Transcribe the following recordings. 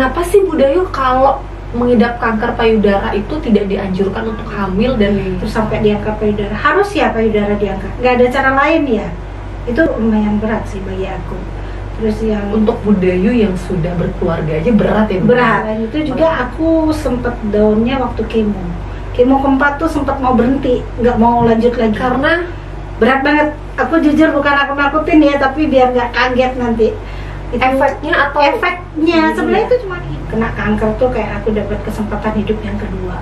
kenapa sih Bu Dayu kalau mengidap kanker payudara itu tidak dianjurkan untuk hamil dan terus sampai diangkat payudara? Harus ya payudara diangkat, nggak ada cara lain ya. Itu lumayan berat sih bagi aku. Terus yang untuk Bu Dayu yang sudah berkeluarga aja berat ya Bu? Berat. Dan itu juga aku sempet downnya waktu kemo keempat tuh sempat mau berhenti, nggak mau lanjut lagi karena berat banget. Aku jujur bukan aku nakutin ya, tapi biar nggak kaget nanti itu efeknya atau efeknya sebenarnya itu cuma kena kanker tuh kayak aku dapat kesempatan hidup yang kedua.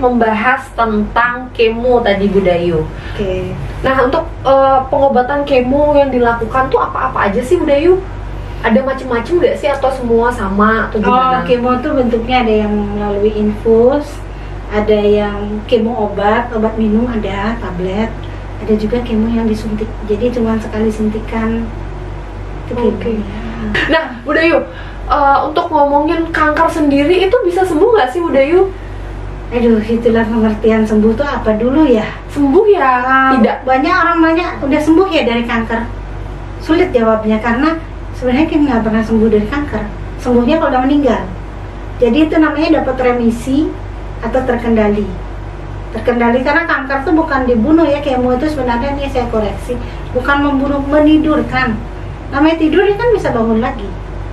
Membahas tentang kemo tadi Bu Dayu. Oke. Nah untuk pengobatan kemo yang dilakukan tuh apa-apa aja sih Bu Dayu? Ada macam-macam nggak sih atau semua sama atau gimana? Oh, kemo tuh bentuknya ada yang melalui infus, ada yang kemo obat minum, ada tablet, ada juga kemo yang disuntik. Jadi cuma sekali suntikan itu kemo. Okay. Nah Bu Dayu, untuk ngomongin kanker sendiri itu bisa sembuh nggak sih Bu Dayu? Aduh, itulah pengertian sembuh tuh apa dulu ya? Sembuh ya? Tidak. Banyak orang udah sembuh ya dari kanker. Sulit jawabnya karena sebenarnya kita nggak pernah sembuh dari kanker. Sembuhnya kalau udah meninggal. Jadi itu namanya dapat remisi atau terkendali. Terkendali karena kanker tuh bukan dibunuh ya, kemo itu sebenarnya nih saya koreksi, bukan membunuh, menidurkan. Namanya tidur dia kan bisa bangun lagi.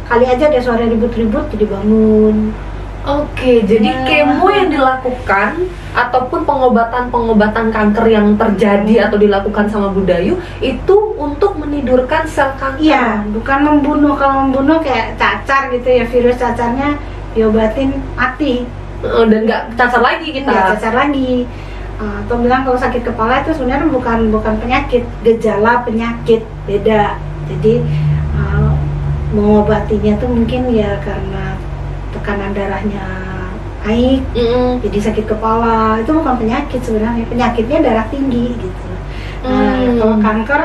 Kali aja ada suara ribut-ribut jadi bangun. Oke, jadi kemo yang dilakukan ataupun pengobatan kanker yang terjadi atau dilakukan sama Bu Dayu itu untuk menidurkan sel kanker. Iya, bukan membunuh. Kalau membunuh kayak cacar gitu ya, virus cacarnya diobatin mati. Dan nggak cacar lagi kita. Nggak cacar lagi. Atau bilang kalau sakit kepala itu sebenarnya bukan penyakit, gejala penyakit beda. Jadi mengobatinya tuh mungkin ya karena tekanan darahnya naik, jadi sakit kepala. Itu bukan penyakit sebenarnya, penyakitnya darah tinggi gitu. Nah, kalau kanker,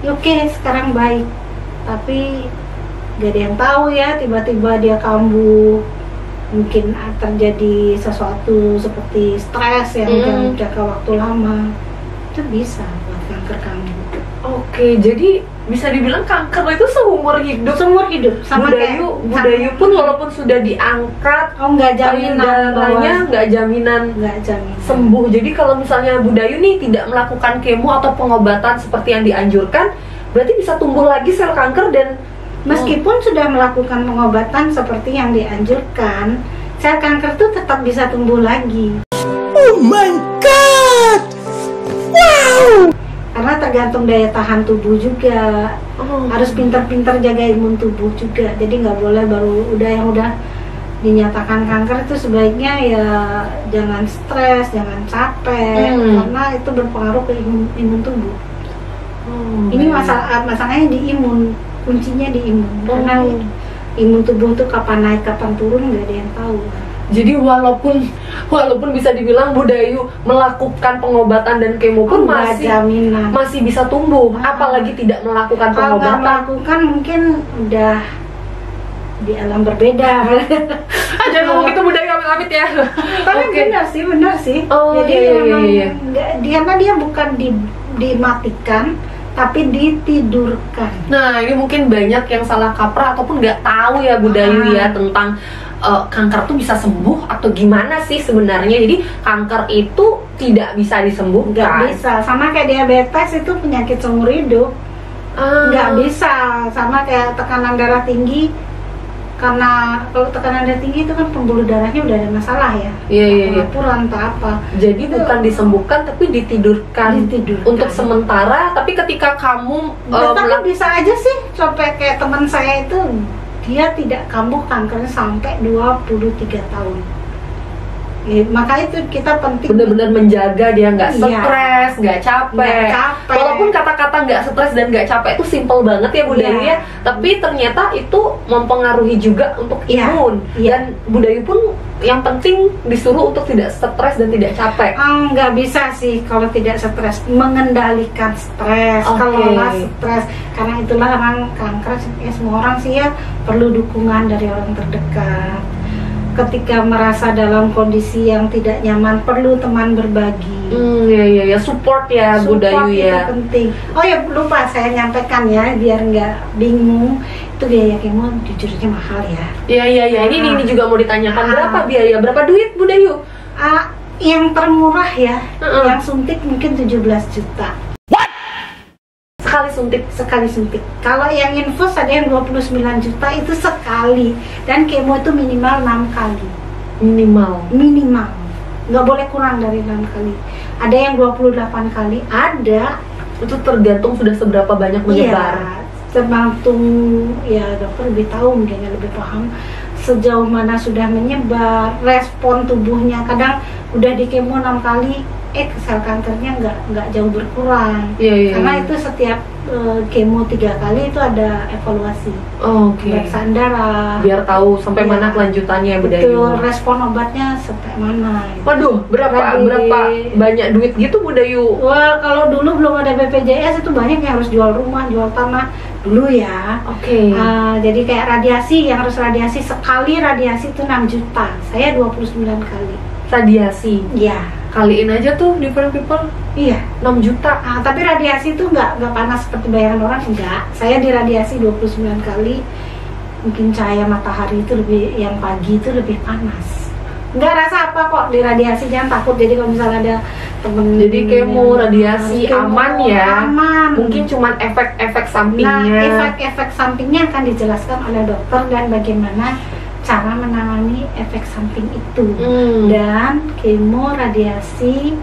oke, sekarang baik, tapi gak ada yang tahu ya, tiba-tiba dia kambuh, mungkin terjadi sesuatu seperti stres yang jangka waktu lama, itu bisa buat kanker kambuh. Oke, jadi bisa dibilang kanker itu seumur hidup. Seumur hidup. Sama Bu Dayu pun walaupun sudah diangkat, nggak jaminan darahnya nggak jaminan sembuh. Jadi kalau misalnya Bu Dayu nih tidak melakukan kemo atau pengobatan seperti yang dianjurkan, berarti bisa tumbuh lagi sel kanker dan meskipun sudah melakukan pengobatan seperti yang dianjurkan, sel kanker tuh tetap bisa tumbuh lagi. Oh my god! Wow! Karena tergantung daya tahan tubuh juga. Harus pintar-pintar jaga imun tubuh juga. Jadi nggak boleh baru yang udah dinyatakan kanker itu sebaiknya ya jangan stres, jangan capek, karena itu berpengaruh ke imun tubuh. Ini masalahnya di imun, kuncinya di imun. Karena imun tubuh tuh kapan naik kapan turun nggak ada yang tahu. Jadi walaupun bisa dibilang Bu Dayu melakukan pengobatan dan kemo pun masih bisa tumbuh, apalagi tidak melakukan pengobatan. Kalau melakukan mungkin udah di alam berbeda. Jangan ngomong gitu Bu Dayu, amit-amit ya. Tapi benar sih. Jadi memang dia bukan dimatikan, tapi ditidurkan. Nah ini mungkin banyak yang salah kaprah ataupun nggak tahu ya Bu Dayu ya tentang kanker tuh bisa sembuh atau gimana sih sebenarnya. Jadi kanker itu tidak bisa disembuhkan. Nggak bisa, sama kayak diabetes itu penyakit seumur hidup. Nggak bisa, sama kayak tekanan darah tinggi. Karena kalau tekanan darah tinggi itu kan pembuluh darahnya udah ada masalah ya. Iya. Pura entah apa. Jadi itu bukan disembuhkan tapi ditidurkan. Untuk sementara. Tapi ketika kamu tapi bisa aja sih. Sampai kayak teman saya itu, dia tidak kambuh kankernya sampai 23 tahun. Maka itu kita penting benar-benar menjaga dia nggak stres, nggak capek. Walaupun kata-kata nggak stres dan nggak capek itu simple banget ya Bu Dayu ya, tapi ternyata itu mempengaruhi juga untuk imun. Dan Bu Dayu pun yang penting disuruh untuk tidak stres dan tidak capek. Nggak bisa sih kalau tidak stres, mengendalikan stres, kelola stres. Karena itulah orang kanker, ya semua orang sih ya perlu dukungan dari orang terdekat. Ketika merasa dalam kondisi yang tidak nyaman, perlu teman berbagi. Ya, support ya, Bu Dayu ya. Itu penting. Oh ya, lupa saya nyampaikan ya, biar nggak bingung. Itu biaya kemo jujurnya mahal ya. Iya. Ini juga mau ditanyakan, berapa biaya, berapa duit Bu Dayu? Yang termurah ya, yang suntik mungkin 17 juta. Sekali suntik. Kalau yang infus ada yang 29 juta itu sekali, dan kemo itu minimal 6 kali. Minimal. Nggak boleh kurang dari 6 kali. Ada yang 28 kali, ada. Itu tergantung sudah seberapa banyak menyebar. Iya, tergantung ya, dokter lebih tahu, mungkin lebih paham sejauh mana sudah menyebar, respon tubuhnya. Kadang udah di kemo 6 kali, sel kankernya nggak jauh berkurang. Karena itu setiap kemo 3 kali itu ada evaluasi, pemeriksaan darah, biar tahu sampai mana kelanjutannya, Bu Dayu. Betul, respon obatnya sampai mana. Waduh, berapa banyak duit gitu Bu Dayu? Wah, kalau dulu belum ada BPJS itu banyak yang harus jual rumah, jual tanah dulu ya. Jadi kayak radiasi, yang harus radiasi sekali radiasi itu 6 juta. Saya 29 kali. Radiasi? Iya. Kaliin aja tuh different people. Iya, 6 juta. Tapi radiasi itu nggak panas seperti bayangan orang, enggak. Saya diradiasi 29 kali. Mungkin cahaya matahari itu lebih, yang pagi itu lebih panas. Nggak rasa apa kok diradiasi, jangan takut. Jadi kalau misalnya ada temen, jadi kemo, radiasi aman ya. Aman. Mungkin cuman efek-efek sampingnya. Efek-efek sampingnya akan dijelaskan oleh dokter dan bagaimana cara menangani efek samping itu. Dan kemo, radiasi,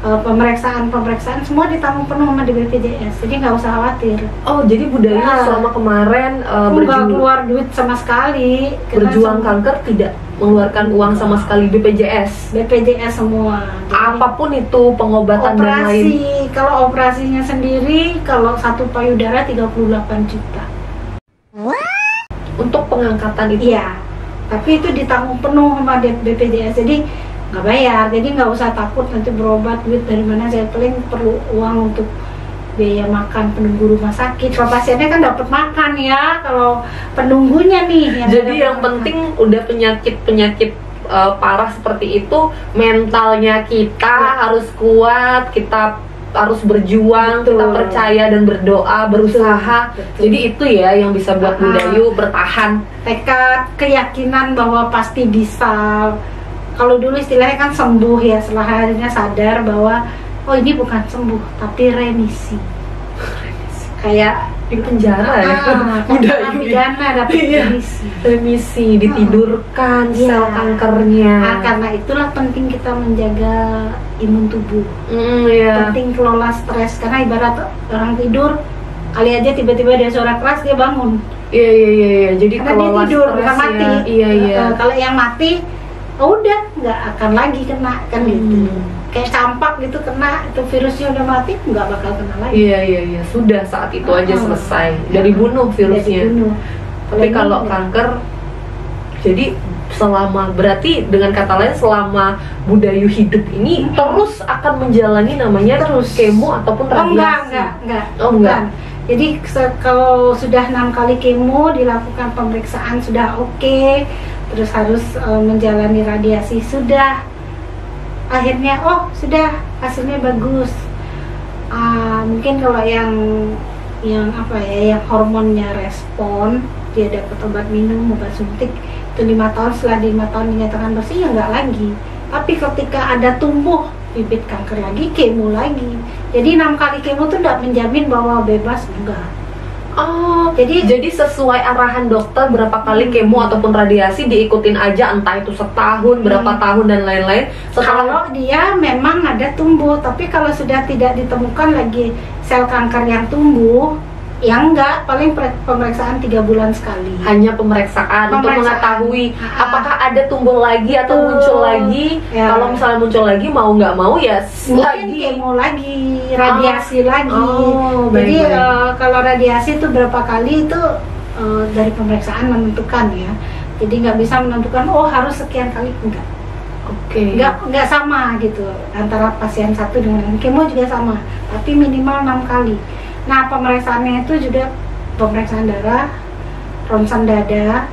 pemeriksaan semua ditanggung penuh sama di BPJS, jadi nggak usah khawatir. Jadi Bu Dayu selama kemarin nggak keluar duit sama sekali. Berjuang kanker tidak mengeluarkan uang sama sekali. BPJS semua. Jadi, apapun itu pengobatan dan lain. Kalau operasinya sendiri, kalau satu payudara 38 juta. Untuk pengangkatan itu? Iya, tapi itu ditanggung penuh sama BPJS, jadi nggak bayar. Jadi nggak usah takut nanti berobat duit dari mana. Saya paling perlu uang untuk biaya makan penunggu rumah sakit. Kalau pasiennya kan dapat makan ya, kalau penunggunya nih. Jadi yang penting udah penyakit parah seperti itu, mentalnya kita harus kuat, kita harus berjuang, kita percaya dan berdoa, berusaha. Jadi itu ya yang bisa buat Bu Dayu bertahan. Tekad, keyakinan bahwa pasti bisa. Kalau dulu istilahnya kan sembuh ya, setelah akhirnya sadar bahwa ini bukan sembuh tapi remisi. Kayak di penjara ya, pidana dapat remisi, ditidurkan sel kankernya. Karena itulah penting kita menjaga imun tubuh. Penting kelola stres, karena ibarat orang tidur, kali aja tiba-tiba ada suara keras dia bangun. Iya. Jadi karena dia tidur bukan mati. Kalau yang mati, udah nggak akan lagi kena kan gitu. Kayak campak gitu, kena itu virusnya udah mati, nggak bakal kena lagi. Iya, sudah saat itu aja selesai, dari bunuh virusnya. Tapi kalau kanker, jadi berarti dengan kata lain selama Bu Dayu hidup ini terus akan menjalani namanya kemo ataupun radiasi. Enggak. Jadi kalau sudah 6 kali kemo, dilakukan pemeriksaan sudah oke, terus harus menjalani radiasi sudah. Akhirnya sudah hasilnya bagus. Mungkin kalau yang yang hormonnya respon, dia dapat obat minum, obat suntik itu 5 tahun, setelah 5 tahun dinyatakan bersih ya nggak lagi. Tapi ketika ada tumbuh bibit kanker lagi, kemo lagi. Jadi 6 kali kemo itu tidak menjamin bahwa bebas, enggak. Jadi sesuai arahan dokter berapa kali kemo ataupun radiasi diikutin aja, entah itu setahun, berapa tahun dan lain-lain. Kalau dia memang ada tumbuh, tapi kalau sudah tidak ditemukan lagi sel kanker yang tumbuh, yang enggak, paling pemeriksaan 3 bulan sekali. Hanya pemeriksaan untuk mengetahui apakah ada tumbuh lagi atau muncul lagi. Kalau misalnya muncul lagi, mau nggak mau ya mungkin kemo lagi, radiasi lagi. Jadi kalau radiasi itu berapa kali itu dari pemeriksaan menentukan ya. Jadi nggak bisa menentukan harus sekian kali, enggak. Oke. Nggak sama gitu antara pasien satu dengan yang kemo juga sama, tapi minimal 6 kali. Nah, pemeriksaannya itu juga pemeriksaan darah, ronsen dada,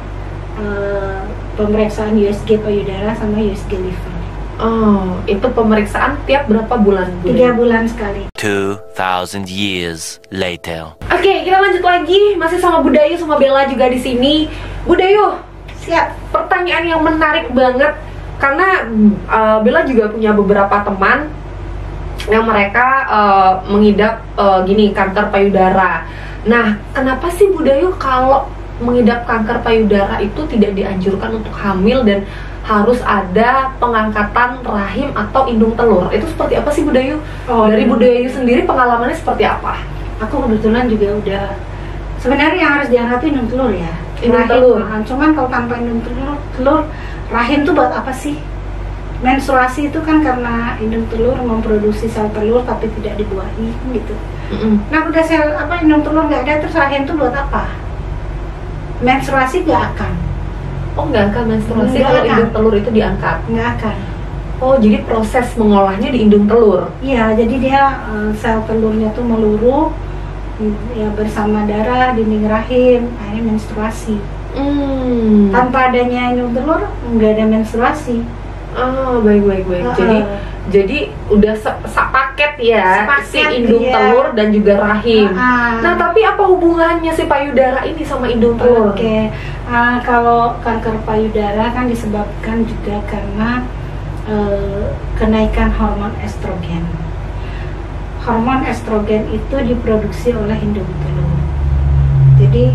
pemeriksaan USG payudara sama USG liver. Oh, itu pemeriksaan tiap berapa bulan? 3 bulan sekali. 2000 years later. Oke, kita lanjut lagi, masih sama Bu Dayu sama Bella juga di sini. Bu Dayu, Siap. pertanyaan yang menarik banget karena Bella juga punya beberapa teman yang mereka mengidap kanker payudara. Nah, kenapa sih Bu Dayu kalau mengidap kanker payudara itu tidak dianjurkan untuk hamil dan harus ada pengangkatan rahim atau indung telur? Itu seperti apa sih Bu Dayu? Dari Bu Dayu sendiri pengalamannya seperti apa? Aku kebetulan juga udah, sebenarnya yang harus diangkat itu indung telur ya. Indung rahim, telur. Cuman kalau tanpa indung telur, rahim tuh buat apa sih? Menstruasi itu kan karena indung telur memproduksi sel telur tapi tidak dibuahi gitu. Nah, udah indung telur nggak ada, terus rahim tuh buat apa? Menstruasi nggak akan. Oh, nggak akan menstruasi Nggak kalau akan. indung telur itu diangkat? Nggak akan. Oh, jadi proses mengolahnya di indung telur? Iya, jadi dia sel telurnya tuh meluruh ya bersama darah, dinding rahim, akhirnya menstruasi. Tanpa adanya indung telur nggak ada menstruasi. Oh, baik. Jadi udah sepaket ya, si indung iya. telur dan juga rahim. Nah, tapi apa hubungannya si payudara ini sama indung telur? Oke. Kalau kanker payudara kan disebabkan juga karena kenaikan hormon estrogen. Hormon estrogen itu diproduksi oleh indung telur. Jadi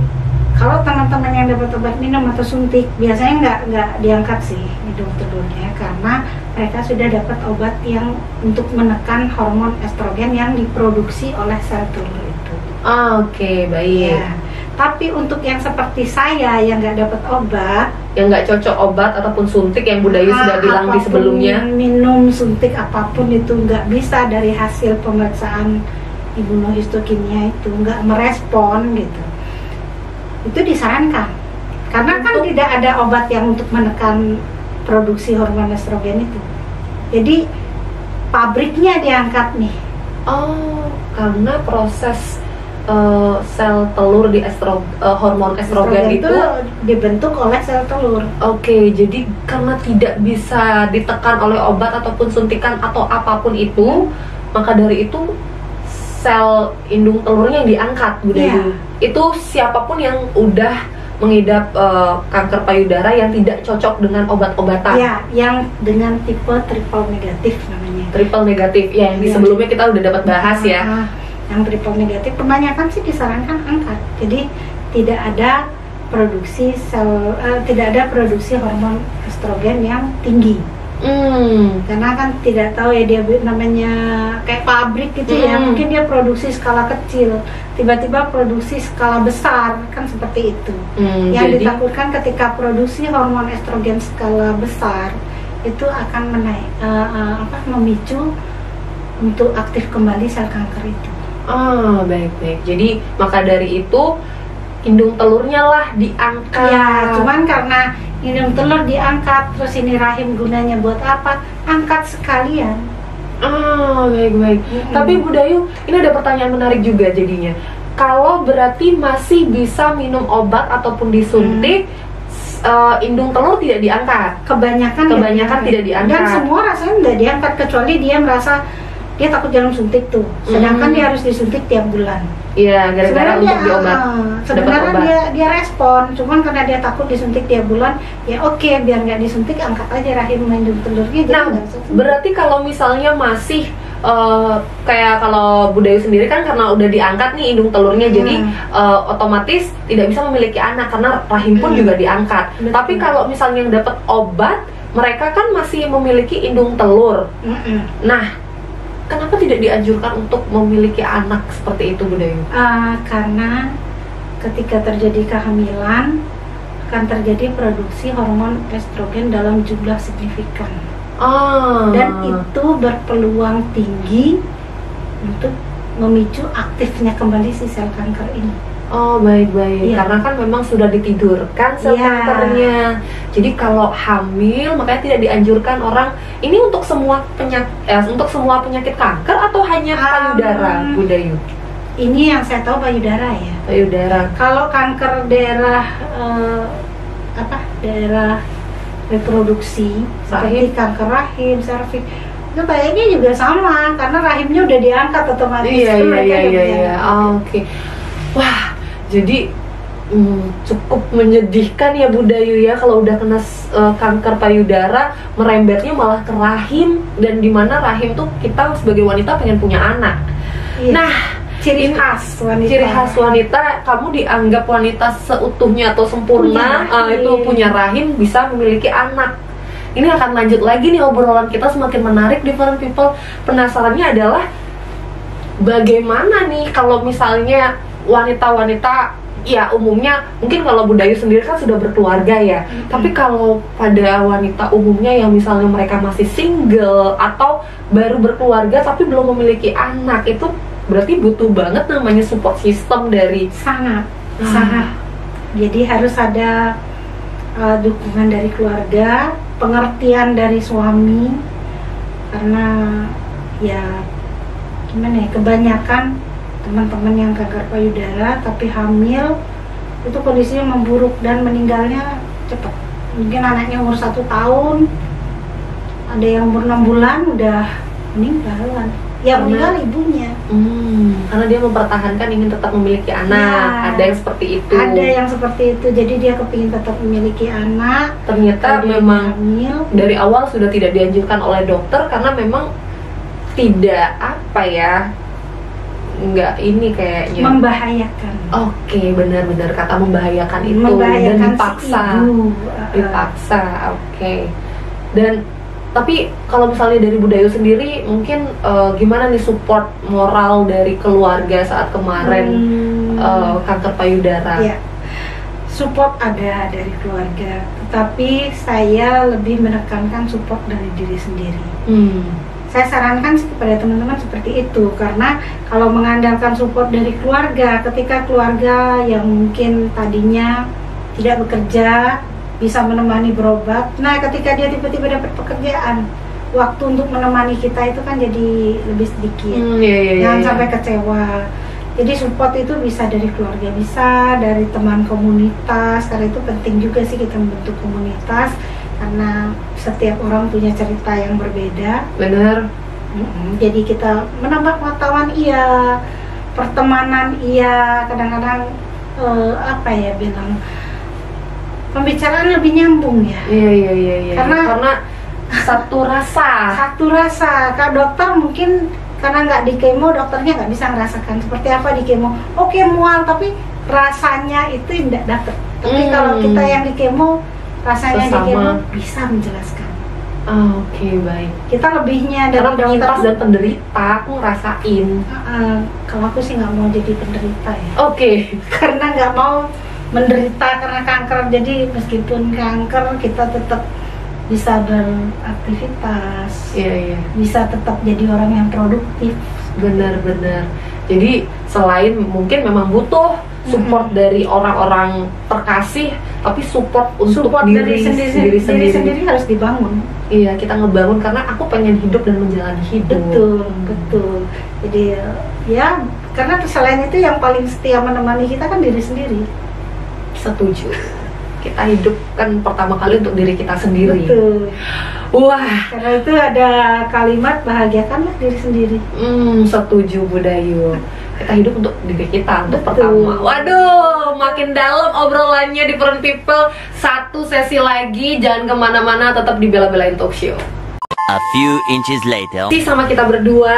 kalau teman-teman yang dapat obat minum atau suntik, biasanya nggak diangkat sih indung telurnya karena mereka sudah dapat obat yang untuk menekan hormon estrogen yang diproduksi oleh sel telur itu. Oke, baik. Ya. Tapi untuk yang seperti saya yang nggak dapat obat, Yang nggak cocok obat ataupun suntik yang Bu Dayu sudah bilang di apapun sebelumnya. minum suntik apapun itu nggak bisa dari hasil pemeriksaan imunohistokimia itu nggak merespon gitu. Itu disarankan karena kan tidak ada obat yang untuk menekan produksi hormon estrogen itu. Jadi pabriknya diangkat nih. Oh, karena proses sel telur di hormon estrogen itu dibentuk oleh sel telur. Oke, jadi karena tidak bisa ditekan oleh obat ataupun suntikan atau apapun itu, maka dari itu sel indung telurnya yang diangkat, Bu Dayu. Itu siapapun yang udah mengidap kanker payudara yang tidak cocok dengan obat-obatan. Ya, yang dengan tipe triple negatif namanya. Triple negatif, ya yang di sebelumnya kita udah dapat bahas ya. Yang triple negatif kebanyakan sih disarankan angkat. Jadi tidak ada produksi tidak ada produksi hormon estrogen yang tinggi. Karena kan tidak tahu ya, dia namanya kayak pabrik gitu ya, mungkin dia produksi skala kecil, tiba-tiba produksi skala besar, kan seperti itu. Yang ditakutkan ketika produksi hormon estrogen skala besar itu akan memicu untuk aktif kembali sel kanker itu. Baik. Jadi maka dari itu indung telurnya lah diangkat. Ya, cuman karena indung telur diangkat, terus ini rahim gunanya buat apa? Angkat sekalian. Baik. Tapi Bu Dayu, ini ada pertanyaan menarik juga jadinya. Kalau berarti masih bisa minum obat ataupun disuntik, indung telur tidak diangkat. Kebanyakan tidak diangkat. Dan semua rasanya nggak diangkat kecuali dia merasa dia takut jarum suntik tuh. Sedangkan dia harus disuntik tiap bulan. Iya, gara-gara untuk diobat. Sebenarnya dia respon, cuman karena dia takut disuntik tiap bulan, ya oke, biar nggak disuntik, angkat aja rahim indung telurnya. Nah, berarti kalau misalnya masih kayak kalau Bu Dayu sendiri kan karena udah diangkat nih indung telurnya, jadi otomatis tidak bisa memiliki anak karena rahim pun juga diangkat. Betul. Tapi kalau misalnya yang dapat obat, mereka kan masih memiliki indung telur. Nah, kenapa tidak dianjurkan untuk memiliki anak seperti itu, Bu Dayu? Karena ketika terjadi kehamilan akan terjadi produksi hormon estrogen dalam jumlah signifikan. Dan itu berpeluang tinggi untuk memicu aktifnya kembali si sel kanker ini. Oh baik-baik, Iya. karena kan memang sudah ditidurkan sel Iya. kankernya. Jadi kalau hamil makanya tidak dianjurkan orang ini untuk semua penyakit kanker atau hanya payudara, Bu Dayu? Ini yang saya tahu payudara ya. Payudara. Kalau kanker daerah daerah reproduksi seperti kanker rahim, serviks, itu kayaknya juga sama karena rahimnya udah diangkat otomatis. Iya kan iya mereka iya udah iya. diangkat. Oke. Wah, jadi cukup menyedihkan ya Bu Dayu ya kalau udah kena kanker payudara merembetnya malah ke rahim, dan dimana rahim tuh kita sebagai wanita pengen punya anak. Iya. Nah, ciri khas wanita. Ciri khas wanita, kamu dianggap wanita seutuhnya atau sempurna, itu punya rahim, bisa memiliki anak. Ini akan lanjut lagi nih obrolan kita semakin menarik, different people. Penasarannya adalah bagaimana nih kalau misalnya wanita-wanita, ya umumnya mungkin kalau Bu Dayu sendiri kan sudah berkeluarga ya, tapi kalau pada wanita umumnya yang misalnya mereka masih single atau baru berkeluarga tapi belum memiliki anak, itu berarti butuh banget namanya support system dari sangat. Jadi harus ada dukungan dari keluarga, pengertian dari suami, karena ya gimana ya, kebanyakan teman-teman yang kanker payudara tapi hamil itu kondisinya memburuk dan meninggalnya cepat. Mungkin anaknya umur 1 tahun, ada yang umur 6 bulan udah meninggal. Ya meninggal ibunya. Karena dia mempertahankan ingin tetap memiliki anak. Ya, ada yang seperti itu. Ada yang seperti itu. Jadi dia kepingin tetap memiliki anak. Ternyata memang hamil. dari awal sudah tidak dianjurkan oleh dokter karena memang tidak nggak ini kayaknya Membahayakan. Oke, benar-benar kata membahayakan itu. Membahayakan dan dipaksa. si ibu. Dipaksa, oke. Dan tapi kalau misalnya dari Bu Dayu sendiri mungkin gimana nih support moral dari keluarga saat kemarin kanker payudara? Ya, support ada dari keluarga, tetapi saya lebih menekankan support dari diri sendiri. Saya sarankan sih kepada teman-teman seperti itu, karena kalau mengandalkan support dari keluarga, ketika keluarga yang mungkin tadinya tidak bekerja bisa menemani berobat, nah ketika dia tiba-tiba dapat pekerjaan, waktu untuk menemani kita itu kan jadi lebih sedikit. Jangan sampai kecewa. Jadi support itu bisa dari keluarga, bisa dari teman komunitas, karena itu penting juga sih kita membentuk komunitas, karena setiap orang punya cerita yang berbeda. Benar. Jadi kita menambah pengetahuan iya, pertemanan iya, kadang-kadang pembicaraan lebih nyambung ya. Iya. Karena satu rasa. Kak dokter mungkin karena nggak di kemo, dokternya nggak bisa merasakan seperti apa di kemo. Oke, mual, tapi rasanya itu tidak dapet. Tapi kalau kita yang di kemo, rasanya di kemo bisa menjelaskan. Oke, baik. Kita lebihnya dari karena penyintas dokter dan penderita, aku ngerasain. Kalau aku sih nggak mau jadi penderita ya. Oke. Karena nggak mau menderita karena kanker. Jadi meskipun kanker, kita tetap bisa beraktivitas. Iya. Bisa tetap jadi orang yang produktif. Benar-benar. Jadi selain mungkin memang butuh support dari orang-orang terkasih, tapi support untuk diri sendiri harus dibangun. Iya, kita ngebangun karena aku pengen hidup dan menjalani hidup. Betul. Jadi ya, karena selain itu yang paling setia menemani kita kan diri sendiri. Setuju. Kita hidup kan pertama kali untuk diri kita sendiri. Betul. Wah. Karena itu ada kalimat bahagiakanlah diri sendiri. Setuju Bu Dayu. Kita hidup untuk diri kita, untuk pertama. Waduh, makin dalam obrolannya di Different People. Satu sesi lagi, jangan kemana-mana, tetap di Bella Bellain Talk Show. A few inches later. Sama kita berdua,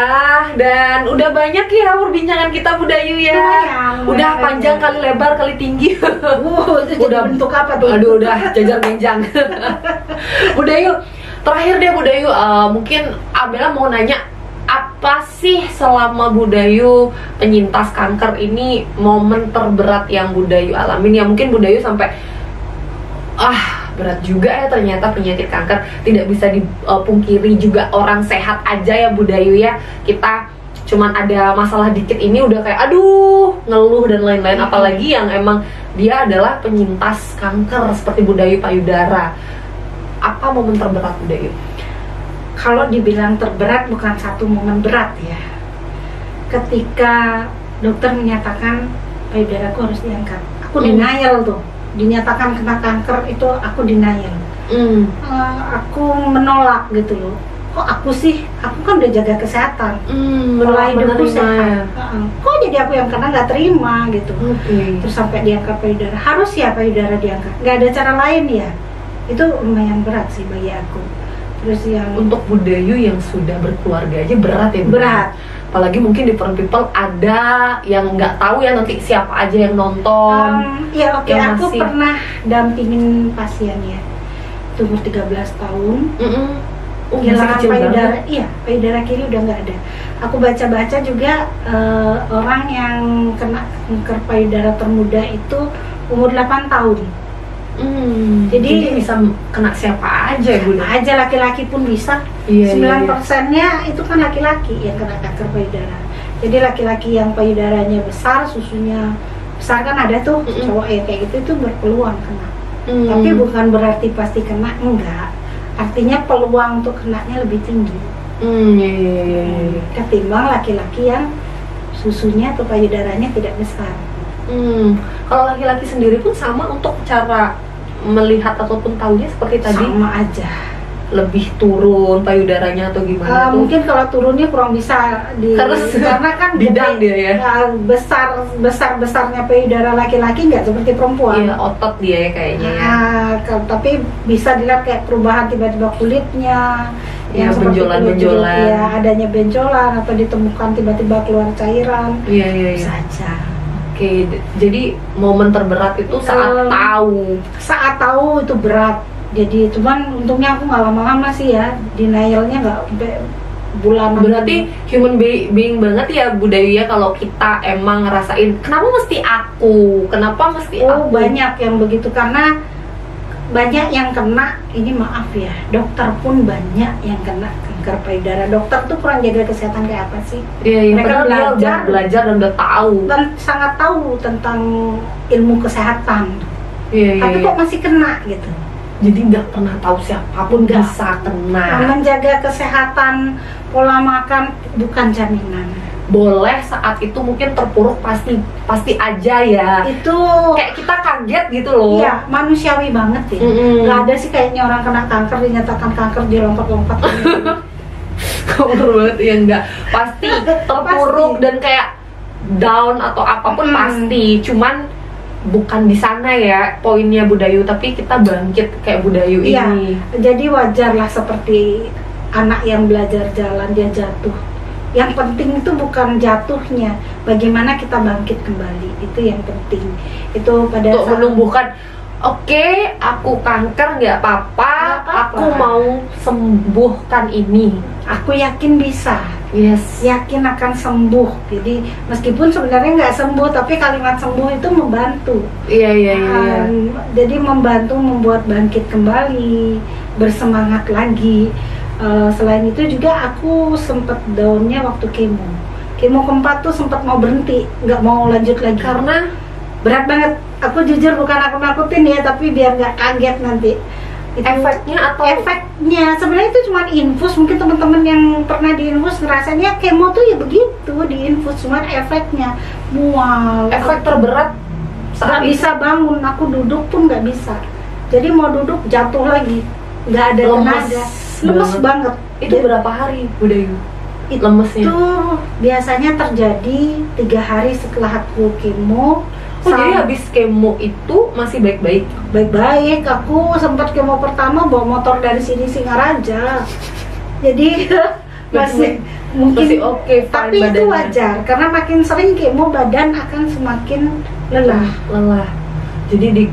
dan udah banyak ya perbincangan kita Bu Dayu ya. Udah panjang kali lebar kali tinggi. Itu udah bentuk apa tuh? Aduh, udah jajar-menjang. Bu Dayu, terakhir deh Bu Dayu, mungkin Abella mau nanya, apa sih selama Bu Dayu penyintas kanker ini momen terberat yang Bu Dayu alamin? Ya mungkin Bu Dayu sampai berat juga ya ternyata penyakit kanker. Tidak bisa dipungkiri juga orang sehat aja ya Bu Dayu ya. Kita cuman ada masalah dikit ini udah kayak aduh ngeluh dan lain-lain, apalagi yang emang dia adalah penyintas kanker seperti Bu Dayu payudara. Apa momen terberat Bu Dayu? Kalau dibilang terberat, bukan satu momen berat ya. Ketika dokter menyatakan payudaraku harus diangkat, aku denial tuh, dinyatakan kena kanker itu aku denial. Aku menolak gitu loh. Kok aku sih? Aku kan udah jaga kesehatan, mulai hidupku sehat. Kok jadi aku yang kena, nggak terima gitu. Terus sampai diangkat payudara, harus ya payudara diangkat, nggak ada cara lain ya. Itu lumayan berat sih bagi aku. Terus yang untuk Bu Dayu yang sudah berkeluarga aja berat ya. Berat. Apalagi mungkin di Front People ada yang nggak tahu ya nanti siapa aja yang nonton. Ya oke, yang aku pernah dampingin pasien ya, umur 13 tahun. Kehilangan payudara, iya, payudara kiri udah nggak ada. Aku baca-baca juga orang yang kena kanker payudara termuda itu umur 8 tahun. Jadi bisa kena siapa aja Bu? Aja laki-laki pun bisa. 9%-nya itu kan laki-laki yang kena kanker payudara. Jadi laki-laki yang payudaranya besar, susunya besar kan ada tuh, cowok ya kayak gitu itu berpeluang kena. Tapi bukan berarti pasti kena, enggak. Artinya peluang untuk kenanya lebih tinggi ketimbang laki-laki yang susunya atau payudaranya tidak besar. Kalau laki-laki sendiri pun sama untuk cara melihat ataupun tahunya seperti tadi? Sama aja. Lebih turun payudaranya atau gimana? Mungkin kalau turunnya kurang bisa karena kan bidang dia ya. Besarnya payudara laki-laki nggak seperti perempuan. Iya, otot dia ya kayaknya. Tapi bisa dilihat kayak perubahan tiba-tiba kulitnya, yang benjolan-benjolan. Ya, adanya benjolan atau ditemukan tiba-tiba keluar cairan. Iya. Bisa aja. Oke, jadi momen terberat itu saat tahu. Saat tahu itu berat. Jadi cuman untungnya aku nggak lama-lama sih ya, denialnya nggak sampai bulanan. Berarti human being banget ya Bu Dayu ya, kalau kita emang ngerasain kenapa mesti aku, kenapa mesti aku. Banyak yang begitu, karena banyak yang kena, ini maaf ya, dokter pun banyak yang kena kanker payudara. Dokter tuh kurang jaga kesehatan kayak apa sih? Iya, mereka belajar dan udah tahu dan sangat tahu tentang ilmu kesehatan. Tapi kok masih kena gitu. Jadi nggak pernah tahu siapapun bisa kena. Menjaga kesehatan, pola makan bukan jaminan. Boleh saat itu mungkin terpuruk, pasti aja ya. Itu kayak kita kaget gitu loh. Iya, manusiawi banget ya. Nggak ada sih kayaknya orang kena kanker dinyatakan kanker dia lompat-lompat. Kanker banget ya, enggak. Pasti terpuruk dan kayak down atau apapun pasti. Cuman bukan di sana ya poinnya Bu Dayu, tapi kita bangkit kayak Bu Dayu ini. Jadi wajar lah, seperti anak yang belajar jalan dia jatuh. Yang penting itu bukan jatuhnya, bagaimana kita bangkit kembali, itu yang penting. Itu pada untuk menumbuhkan. Oke, aku kanker nggak apa-apa, aku mau sembuhkan ini. Aku yakin bisa. Yes. Yakin akan sembuh. Jadi meskipun sebenarnya nggak sembuh, tapi kalimat sembuh itu membantu. Iya. Jadi membantu membuat bangkit kembali, bersemangat lagi. Selain itu juga aku sempat downnya waktu kemo keempat tuh sempat mau berhenti, nggak mau lanjut lagi karena berat banget. Aku jujur bukan aku nakutin ya, tapi biar nggak kaget nanti. Itu efeknya sebenarnya itu cuma infus. Mungkin teman-teman yang pernah diinfus ngerasainnya kemo tuh ya begitu, diinfus, cuma efeknya mual. Efek terberat saat bisa bangun, aku duduk pun nggak bisa. Jadi mau duduk jatuh lagi, nggak ada tenaga, lemes banget. Itu berapa hari Bu Dayu lemesnya? Itu biasanya terjadi 3 hari setelah aku kemo. Jadi habis kemo itu masih baik-baik? Baik-baik. Aku sempat kemo pertama bawa motor dari sini Singaraja. Jadi masih oke, tapi badannya. Itu wajar karena makin sering kemo badan akan semakin lelah. Jadi di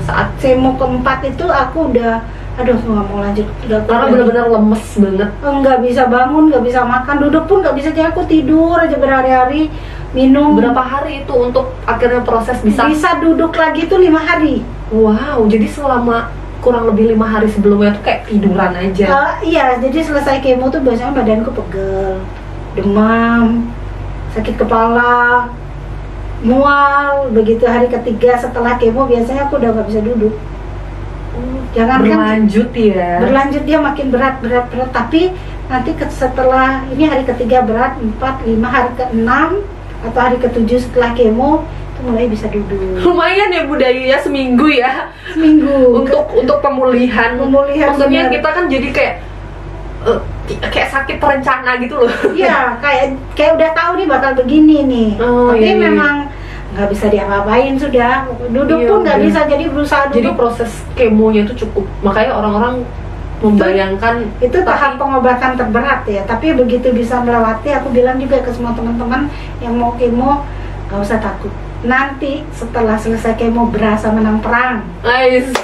saat kemo keempat itu aku udah nggak mau lanjut, karena benar-benar lemes banget. Nggak bisa bangun, nggak bisa makan, duduk pun nggak bisa. Jadi aku tidur aja berhari-hari, minum. Berapa hari itu untuk akhirnya proses bisa duduk lagi tuh 5 hari. Wow, jadi selama kurang lebih 5 hari sebelumnya tuh kayak tiduran aja. Iya, jadi selesai kemo tuh biasanya badanku pegel, demam, sakit kepala, mual. Begitu hari ketiga setelah kemo biasanya aku udah nggak bisa duduk. Jangan berlanjut ya. Berlanjut, dia makin berat. Tapi nanti setelah ini hari ketiga berat 4, 5, hari ke-6 atau hari ke-7 setelah kemo itu mulai bisa duduk. Lumayan ya Bu Dayu ya, seminggu ya. Seminggu. Untuk pemulihan. Maksudnya bener. kita kan jadi kayak sakit terencana gitu loh. Iya, kayak udah tahu nih bakal begini nih. Tapi memang nggak bisa diapa-apain, sudah duduk pun nggak bisa, jadi berusaha duduk. Jadi proses kemonya itu cukup, makanya orang-orang membayangkan itu tahap pengobatan terberat ya. Tapi begitu bisa melewati, aku bilang juga ke semua teman-teman yang mau kemo, nggak usah takut. Nanti setelah selesai kemo berasa menang perang. Nice.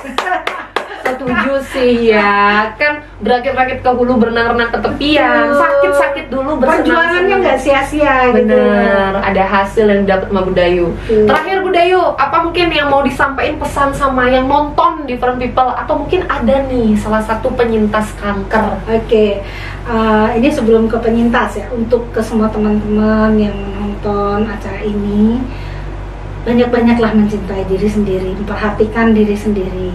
Setuju sih ya, kan berakit-rakit ke hulu, berenang-renang ke tepian, sakit-sakit dulu, perjuangannya nggak sia-sia gitu. Bener, ada hasil yang didapat sama Bu Dayu. Terakhir Bu Dayu, apa mungkin yang mau disampaikan pesan sama yang nonton Different People, atau mungkin ada nih salah satu penyintas kanker? Oke. Ini sebelum ke penyintas ya, untuk ke semua teman-teman yang nonton acara ini, banyak-banyaklah mencintai diri sendiri, memperhatikan diri sendiri.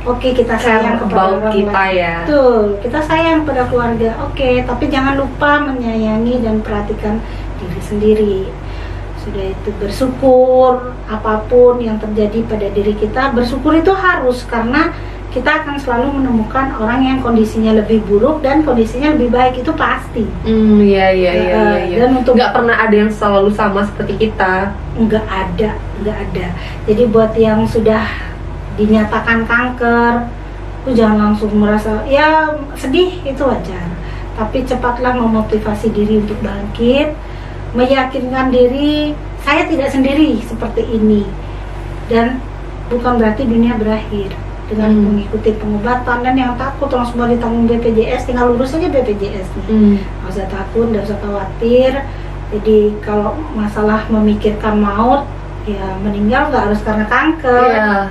Oke, kita sayang kepada orang kita ya. Betul, kita sayang pada keluarga. Oke, tapi jangan lupa menyayangi dan perhatikan diri sendiri. Sudah itu bersyukur apapun yang terjadi pada diri kita, bersyukur itu harus, karena kita akan selalu menemukan orang yang kondisinya lebih buruk dan kondisinya lebih baik, itu pasti. Iya. Dan untuk nggak pernah ada yang selalu sama seperti kita. Nggak ada. Jadi buat yang sudah dinyatakan kanker, itu jangan langsung merasa ya sedih, itu wajar. Tapi cepatlah memotivasi diri untuk bangkit, meyakinkan diri saya tidak sendiri seperti ini, dan bukan berarti dunia berakhir dengan mengikuti pengobatan. Dan yang takut orang semua ditanggung BPJS, tinggal lurus aja BPJS nih. Nggak usah takut, nggak usah khawatir. Jadi kalau masalah memikirkan maut, ya meninggal nggak harus karena kanker.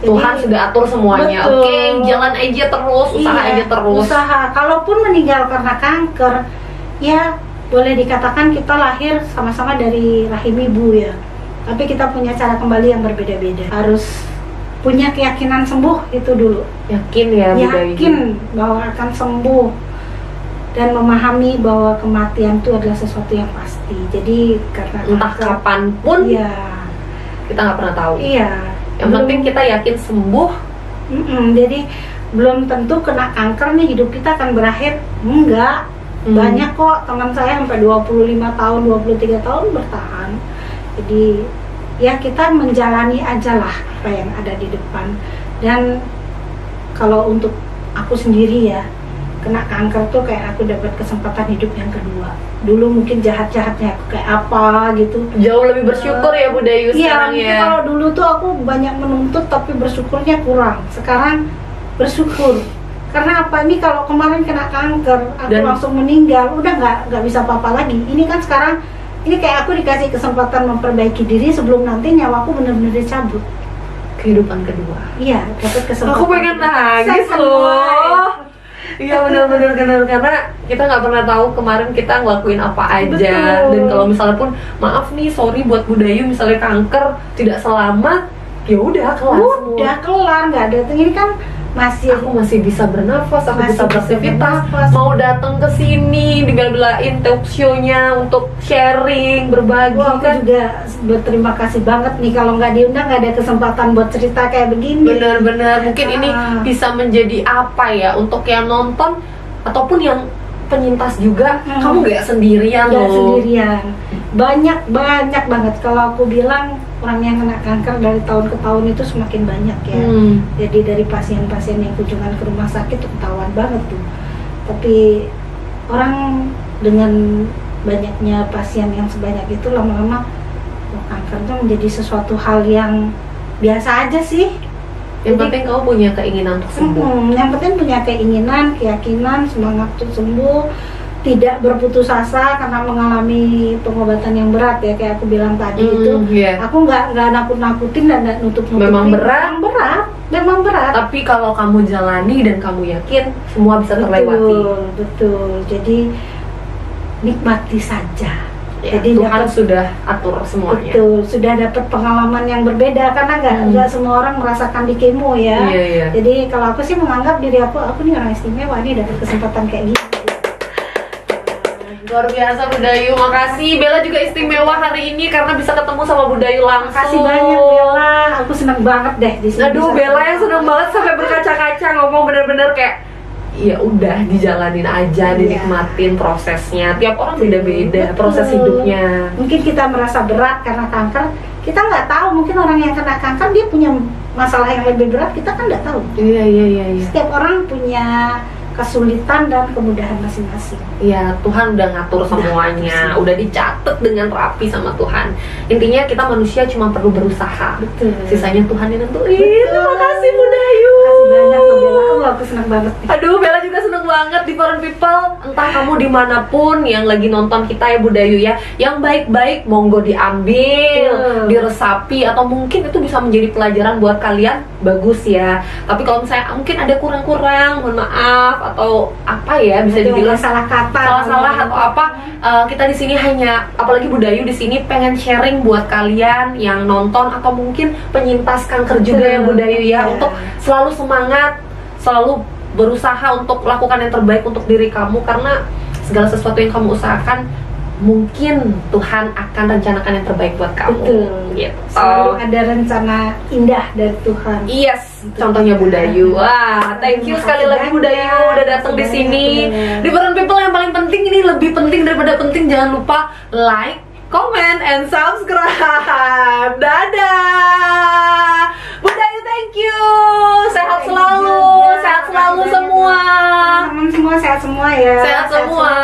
Tuhan sudah atur semuanya. Oke, jalan aja terus, usaha aja terus. Kalaupun meninggal karena kanker, ya boleh dikatakan kita lahir sama-sama dari rahim ibu ya. Tapi kita punya cara kembali yang berbeda-beda. Harus punya keyakinan sembuh itu dulu. Yakin ya, Bu Dayu. Yakin bahwa akan sembuh dan memahami bahwa kematian itu adalah sesuatu yang pasti. Jadi karena entah kapanpun, kita nggak pernah tahu. Yang penting kita yakin sembuh. Jadi belum tentu kena kanker nih hidup kita akan berakhir. Enggak. Banyak kok teman saya sampai 25 tahun, 23 tahun bertahan. Jadi ya kita menjalani aja lah apa yang ada di depan. Dan kalau untuk aku sendiri ya, kena kanker tuh kayak aku dapat kesempatan hidup yang kedua. Dulu mungkin jahat-jahatnya aku kayak apa gitu. Jauh lebih bersyukur ya Bu Dayu sekarang ya. Kalau dulu tuh aku banyak menuntut tapi bersyukurnya kurang. Sekarang bersyukur. Karena apa, ini kalau kemarin kena kanker, aku langsung meninggal, udah nggak bisa apa-apa lagi. Ini kan sekarang, ini kayak aku dikasih kesempatan memperbaiki diri sebelum nanti nyawaku benar-benar dicabut. Kehidupan kedua. Iya, dapat kesempatan. Aku pengen nangis loh. Iya benar-benar, karena kita nggak pernah tahu kemarin kita ngelakuin apa aja. Betul. Dan kalau misalnya pun maaf nih, sorry buat Bu Dayu misalnya kanker tidak selamat, ya udah kelar. Udah kelar, nggak ada. Ini kan aku masih bisa bernafas, aku masih bisa beraktivitas, mau datang ke sini dibela-belain talk show-nya untuk sharing, berbagi. Aku juga berterima kasih banget nih, kalau nggak diundang nggak ada kesempatan buat cerita kayak begini. Benar-benar mungkin ini bisa menjadi apa ya untuk yang nonton ataupun yang penyintas juga. Kamu nggak sendirian loh. Sendirian. Banyak banget. Kalau aku bilang orang yang kena kanker dari tahun ke tahun itu semakin banyak ya. Jadi dari pasien-pasien yang kunjungan ke rumah sakit tuh ketahuan banget tuh. Tapi orang dengan banyaknya pasien yang sebanyak itu lama-lama kanker itu menjadi sesuatu hal yang biasa aja sih. Yang penting kamu punya keinginan untuk sembuh. Yang penting punya keinginan, keyakinan, semangat untuk sembuh, tidak berputus asa karena mengalami pengobatan yang berat ya, kayak aku bilang tadi itu. Aku nggak nakut-nakutin dan nggak nutup-nutupin. Memang berat. Tapi kalau kamu jalani dan kamu yakin, semua bisa terlewati. Betul. Jadi nikmati saja. Ya, Jadi Tuhan sudah atur semuanya. betul, sudah dapat pengalaman yang berbeda karena nggak semua orang merasakan di kemo ya. Iya. Jadi kalau aku sih menganggap diri aku nih orang istimewa nih, dapat kesempatan kayak gini. Luar biasa Bu Dayu, makasih. Bella juga istimewa hari ini karena bisa ketemu sama Bu Dayu langsung. Makasih banyak Bella, aku senang banget deh di sini. Aduh, Bella yang senang banget sampai berkaca-kaca ngomong bener-bener kayak ya udah dijalanin aja, dinikmatin prosesnya. Tiap orang beda-beda proses hidupnya. Mungkin kita merasa berat karena kanker, kita nggak tahu. Mungkin orang yang kena kanker dia punya masalah yang lebih berat, kita kan nggak tahu. Iya. Setiap orang punya kesulitan dan kemudahan masing-masing. Iya, Tuhan udah ngatur semuanya, udah dicatat dengan rapi sama Tuhan. Intinya kita manusia cuma perlu berusaha. Betul. Sisanya Tuhan yang nentuin. Terima kasih Bu Dayu. Makasih banyak loh Bella, aku senang banget. Aduh, Bella juga seneng banget di Foreign People. Entah kamu dimanapun yang lagi nonton kita ya Bu Dayu ya, yang baik-baik monggo diambil, diresapi, atau mungkin itu bisa menjadi pelajaran buat kalian. Bagus ya. Tapi kalau misalnya mungkin ada kurang-kurang, mohon maaf, atau apa ya, bisa dibilang salah kata, salah atau apa, kita di sini hanya, apalagi Bu Dayu di sini pengen sharing buat kalian yang nonton atau mungkin penyintas kanker juga ya Bu Dayu ya, untuk selalu semangat, selalu berusaha untuk melakukan yang terbaik untuk diri kamu, karena segala sesuatu yang kamu usahakan mungkin Tuhan akan rencanakan yang terbaik buat kamu. Betul. Gitu. Selalu ada rencana indah dari Tuhan. Yes, contohnya Bu Dayu. Wah, thank you sekali lagi Bu Dayu udah datang di sini. Di Foreign People yang paling penting, ini lebih penting daripada penting, jangan lupa like, comment, and subscribe. Dadah. Bu Dayu, thank you. Sehat selalu semua. Teman-teman semua sehat semua ya. Sehat semua.